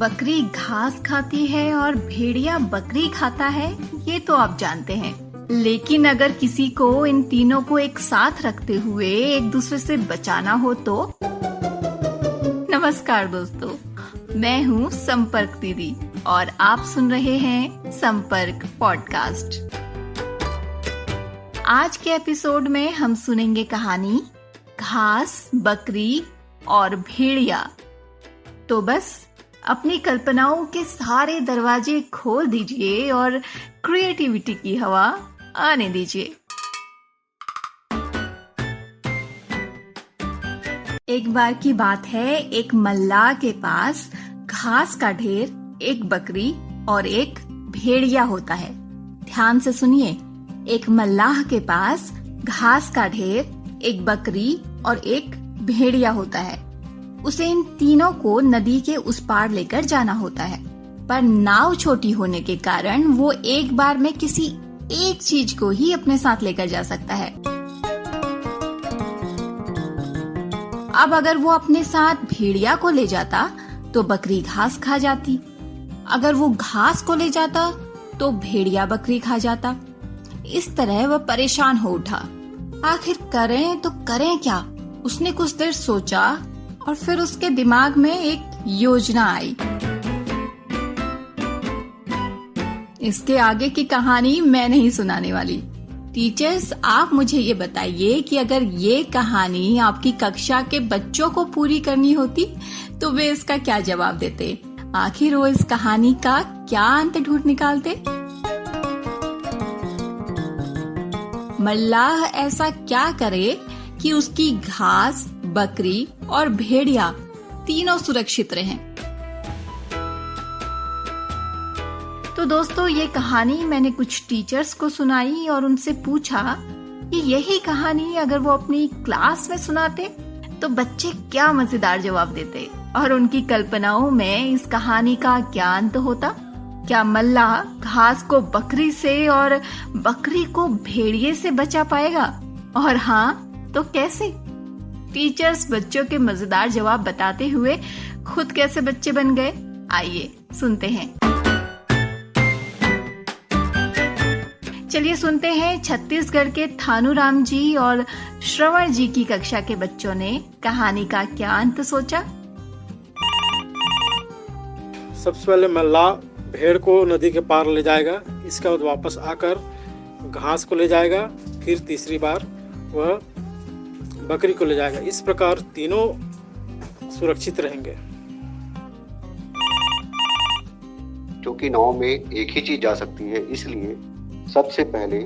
बकरी घास खाती है और भेड़िया बकरी खाता है, ये तो आप जानते हैं। लेकिन अगर किसी को इन तीनों को एक साथ रखते हुए एक दूसरे से बचाना हो तो? नमस्कार दोस्तों, मैं हूँ संपर्क दीदी और आप सुन रहे हैं संपर्क पॉडकास्ट। आज के एपिसोड में हम सुनेंगे कहानी घास, बकरी और भेड़िया। तो बस अपनी कल्पनाओं के सारे दरवाजे खोल दीजिए और क्रिएटिविटी की हवा आने दीजिए। एक बार की बात है, एक मल्लाह के पास घास का ढेर, एक बकरी और एक भेड़िया होता है। ध्यान से सुनिए, एक मल्लाह के पास घास का ढेर, एक बकरी और एक भेड़िया होता है। उसे इन तीनों को नदी के उस पार लेकर जाना होता है, पर नाव छोटी होने के कारण वो एक बार में किसी एक चीज को ही अपने साथ लेकर जा सकता है। अब अगर वो अपने साथ भेड़िया को ले जाता तो बकरी घास खा जाती, अगर वो घास को ले जाता तो भेड़िया बकरी खा जाता। इस तरह वह परेशान हो उठा। आखिर करें तो करें क्या? उसने कुछ देर सोचा और फिर उसके दिमाग में एक योजना आई। इसके आगे की कहानी मैं नहीं सुनाने वाली। टीचर्स, आप मुझे ये बताइए कि अगर ये कहानी आपकी कक्षा के बच्चों को पूरी करनी होती तो वे इसका क्या जवाब देते? आखिर वो इस कहानी का क्या अंत ढूंढ निकालते? मल्लाह ऐसा क्या करे कि उसकी घास, बकरी और भेड़िया तीनों सुरक्षित रहें? तो दोस्तों, ये कहानी मैंने कुछ टीचर्स को सुनाई और उनसे पूछा कि यही कहानी अगर वो अपनी क्लास में सुनाते तो बच्चे क्या मजेदार जवाब देते और उनकी कल्पनाओं में इस कहानी का क्या अंत होता। क्या मल्लाह घास को बकरी से और बकरी को भेड़िए से बचा पाएगा? और हाँ तो कैसे? टीचर्स बच्चों के मजेदार जवाब बताते हुए खुद कैसे बच्चे बन गए, आइए सुनते हैं। चलिए सुनते हैं छत्तीसगढ़ के थानूराम जी और श्रवण जी की कक्षा के बच्चों ने कहानी का क्या अंत सोचा। सबसे पहले मल्लाह भेड़ को नदी के पार ले जाएगा, इसके बाद वापस आकर घास को ले जाएगा, फिर तीसरी बार वह बकरी को ले जाएगा। इस प्रकार तीनों सुरक्षित रहेंगे। क्योंकि नाव में एक ही चीज जा सकती है, इसलिए सबसे पहले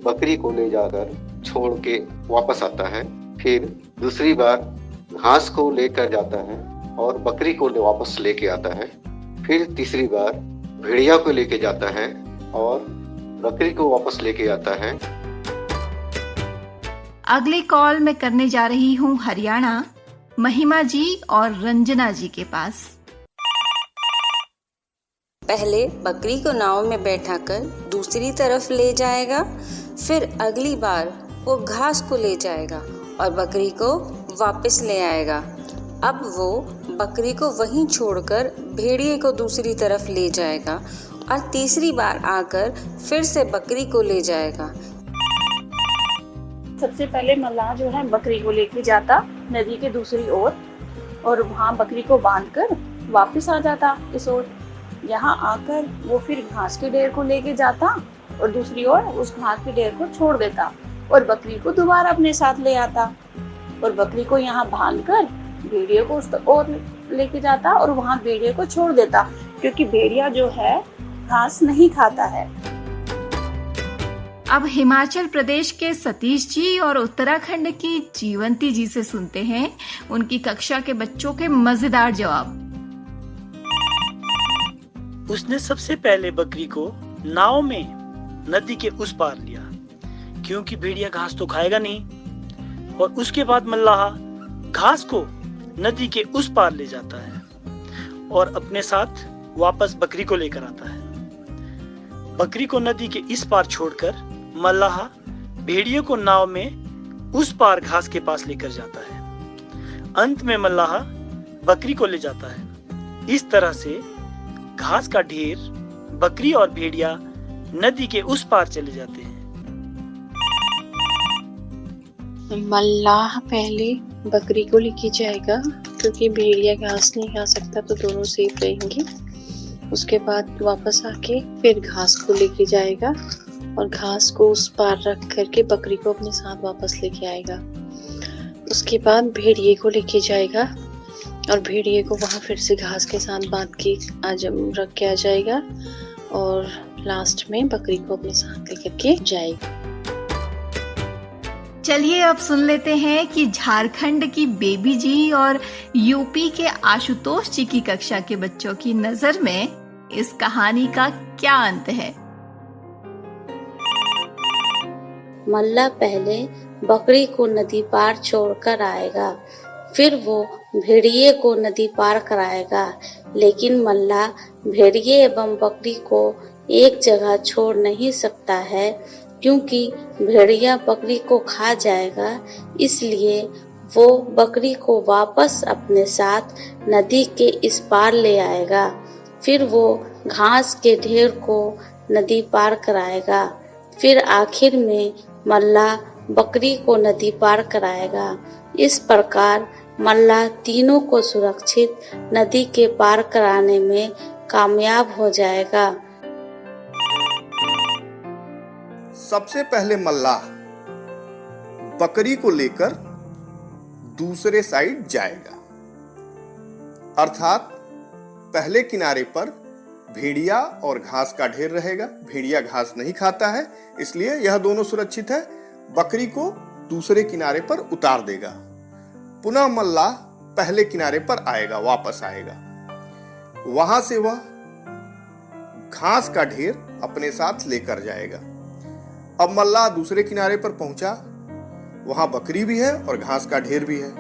बकरी को ले जाकर छोड़ के वापस आता है, फिर दूसरी बार घास को लेकर जाता है और बकरी को वापस लेके आता है, फिर तीसरी बार भेड़िया को लेके जाता है और बकरी को वापस लेके आता है। अगली कॉल मैं करने जा रही हूँ हरियाणा, महिमा जी और रंजना जी के पास। पहले बकरी को नाव में बैठाकर दूसरी तरफ ले जाएगा, फिर अगली बार वो घास को ले जाएगा और बकरी को वापस ले आएगा। अब वो बकरी को वहीं छोड़कर भेड़िए को दूसरी तरफ ले जाएगा और तीसरी बार आकर फिर से बकरी को ले जाएगा। सबसे पहले मल्लाह जो है बकरी को लेके जाता नदी के दूसरी ओर और वहाँ बकरी को बांधकर वापस आ जाता इस ओर। यहाँ आकर वो फिर घास के ढेर को लेके जाता और दूसरी ओर उस घास के ढेर को छोड़ देता और बकरी को दोबारा अपने साथ ले आता और बकरी को यहाँ बांधकर भेड़िए को उस ओर लेके जाता और वहाँ भेड़िए को छोड़ देता, क्योंकि भेड़िया जो है घास नहीं खाता है। अब हिमाचल प्रदेश के सतीश जी और उत्तराखंड की जीवंती जी से सुनते हैं उनकी कक्षा के बच्चों के मजेदार जवाब। उसने सबसे पहले बकरी को नाव में नदी के उस पार लिया, क्योंकि भेड़िया घास तो खाएगा नहीं, और उसके बाद मल्लाह घास को नदी के उस पार ले जाता है और अपने साथ वापस बकरी को लेकर आता है। बकरी को नदी के इस पार छोड़कर मल्लाह भेड़िए को नाव में उस पार घास के पास लेकर जाता है। अंत में मल्लाह बकरी को ले जाता है इस तरह से घास का ढेर, बकरी और भेड़िया नदी के उस पार चले जाते हैं। मल्लाह पहले बकरी को लेके जाएगा, क्योंकि भेड़िया घास नहीं खा सकता तो दोनों सेफ रहेंगे। उसके बाद वापस आके फिर घास को लेके जाएगा और घास को उस पार रख करके बकरी को अपने साथ वापस लेके आएगा। उसके बाद भेड़िए को लेके जाएगा और भेड़िए को वहां फिर से घास के साथ बांध के रख के आ जाएगा और लास्ट में बकरी को अपने साथ लेकर के जाएगा। चलिए अब सुन लेते हैं कि झारखंड की बेबी जी और यूपी के आशुतोष जी की कक्षा के बच्चों की नजर में इस कहानी का क्या अंत है। मल्ला पहले बकरी को नदी पार छोड़कर आएगा, फिर वो भेड़िए को नदी पार कराएगा, लेकिन मल्ला भेड़िए एवं बकरी को एक जगह छोड़ नहीं सकता है, क्योंकि भेड़िया बकरी को खा जाएगा। इसलिए वो बकरी को वापस अपने साथ नदी के इस पार ले आएगा। फिर वो घास के ढेर को नदी पार कराएगा। फिर आखिर में मल्ला बकरी को नदी पार कराएगा। इस प्रकार मल्ला तीनों को सुरक्षित नदी के पार कराने में कामयाब हो जाएगा। सबसे पहले मल्लाह बकरी को लेकर दूसरे साइड जाएगा, अर्थात पहले किनारे पर भेड़िया और घास का ढेर रहेगा। भेड़िया घास नहीं खाता है, इसलिए यह दोनों सुरक्षित है। बकरी को दूसरे किनारे पर उतार देगा। पुनः मल्लाह पहले किनारे पर आएगा, वापस आएगा। वहां से वह घास का ढेर अपने साथ लेकर जाएगा। अब मल्लाह दूसरे किनारे पर पहुंचा, वहां बकरी भी है और घास का ढेर भी है।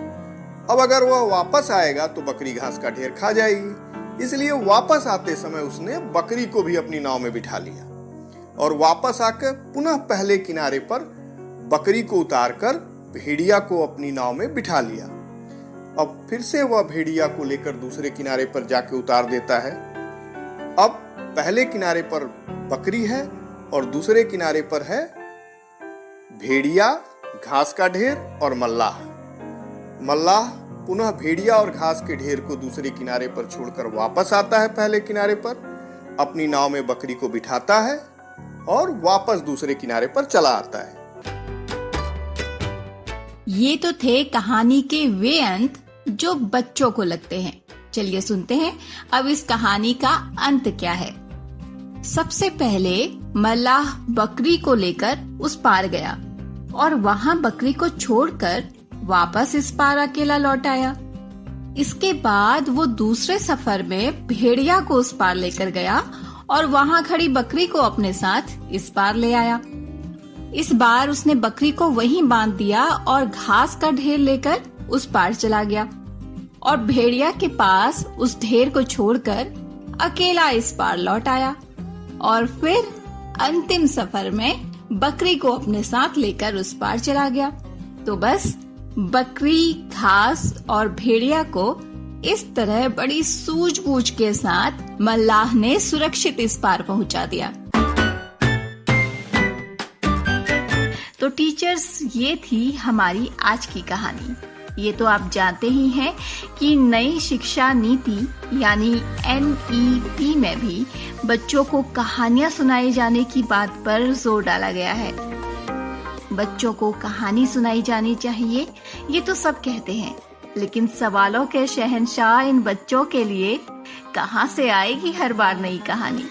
अब अगर वह वापस आएगा तो बकरी घास का ढेर खा जाएगी, इसलिए वापस आते समय उसने बकरी को भी अपनी नाव में बिठा लिया और वापस आकर पुनः पहले किनारे पर बकरी को उतारकर भेड़िया को अपनी नाव में बिठा लिया। अब फिर से वह भेड़िया को लेकर दूसरे किनारे पर जाके उतार देता है। अब पहले किनारे पर बकरी है और दूसरे किनारे पर है भेड़िया, घास का ढेर और मल्लाह। मल्लाह पुनः भेड़िया और घास के ढेर को दूसरे किनारे पर छोड़कर वापस आता है पहले किनारे पर, अपनी नाव में बकरी को बिठाता है और वापस दूसरे किनारे पर चला आता है। ये तो थे कहानी के वे अंत जो बच्चों को लगते हैं। चलिए सुनते हैं अब इस कहानी का अंत क्या है। सबसे पहले मल्लाह बकरी को लेकर उस पार गया और वहां बकरी को छोड़कर वापस इस पार अकेला लौट आया। इसके बाद वो दूसरे सफर में भेड़िया को उस पार लेकर गया और वहां खड़ी बकरी को अपने साथ इस पार ले आया। इस बार उसने बकरी को वहीं बांध दिया और घास का ढेर लेकर उस पार चला गया और भेड़िया के पास उस ढेर को छोड़कर अकेला इस पार लौट आया और फिर अंतिम सफर में बकरी को अपने साथ लेकर उस पार चला गया। तो बस बकरी, घास और भेड़िया को इस तरह बड़ी सूझबूझ के साथ मल्लाह ने सुरक्षित इस पार पहुंचा दिया। तो टीचर्स, ये थी हमारी आज की कहानी। ये तो आप जानते ही हैं कि नई शिक्षा नीति यानी NEP में भी बच्चों को कहानियां सुनाई जाने की बात पर जोर डाला गया है। बच्चों को कहानी सुनाई जानी चाहिए, ये तो सब कहते हैं, लेकिन सवालों के शहंशाह इन बच्चों के लिए कहां से आएगी हर बार नई कहानी।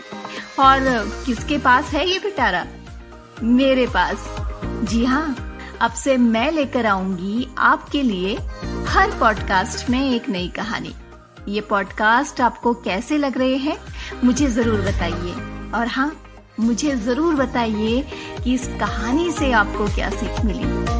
और किसके पास है ये पिटारा? मेरे पास। जी हाँ, अब से मैं लेकर आऊंगी आपके लिए हर पॉडकास्ट में एक नई कहानी। ये पॉडकास्ट आपको कैसे लग रहे हैं मुझे जरूर बताइए। और हाँ, मुझे जरूर बताइए कि इस कहानी से आपको क्या सीख मिली।